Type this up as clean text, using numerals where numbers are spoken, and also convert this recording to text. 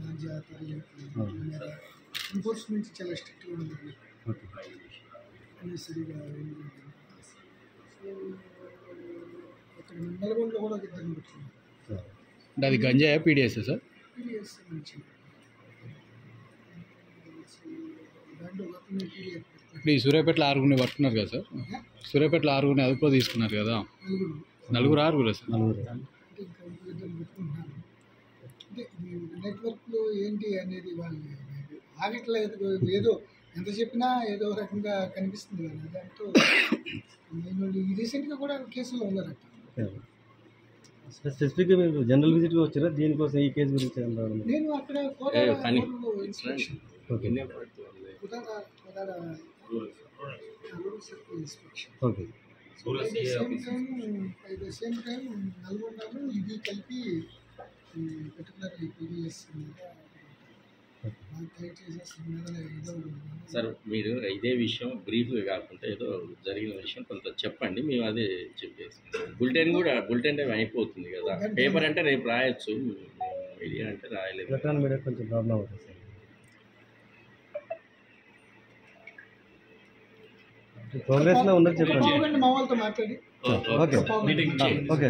Ganja enforcement చాలా స్ట్రిక్ట్గా ఉండాలి, అన్ని సరిగా సో అక్కడ నల్గొండలో కూడా ఒక ఇద్దరు పెట్టుకున్నారు. అది గంజాయా పీడిఎస్ సార్? పీడిఎస్ నుంచి దాంట్లో ఒక పీడిఎస్ ఇప్పుడు ఈ సూర్యాపేటలో 6 పట్టుకున్నారు కదా సార్? సూర్యాపేటలో 6 అదుపులో తీసుకున్నారు కదా? నలుగురు 6 సార్? అంటే ఇంకా ఇద్దరు పెట్టుకుంటున్నారు. అంటే నెట్వర్క్లో ఏంటి అనేది వాళ్ళు ఆగట్లేదు, ఏదో ఎంత చెప్పినా ఏదో రకంగా కనిపిస్తుంది కదా. దాంతో నేను రీసెంట్గా కూడా కేసులో ఉన్నారట. స్పెసిఫిక్గా మీరు జనరల్ విజిట్గా వచ్చారా దీనికోసం ఈ కేసు గురించి? నేను అక్కడ ఇన్స్పెక్షన్ ఓకే. సేమ్ టైం నల్గొండలో ఇది కలిపి పర్టికులర్ పీడిఎస్ సార్ మీరు ఇదే విషయం బ్రీఫ్గా కాకుండా ఏదో జరిగిన విషయం కొంత చెప్పండి, మేము అదే చెప్పేసి. బులెటిన్ టైం అయిపోతుంది కదా, పేపర్ అంటే రేపు రాయొచ్చు, మీడియా అంటే రాయలేదు. ఎలక్ట్రానిక్ మీడియా కొంచెం ప్రాబ్లం అవుతుంది సార్. ప్రోగ్రెస్లో ఉన్నది చెప్పండి. మా వాళ్ళతో మాట్లాడి ఓకే ఓకే.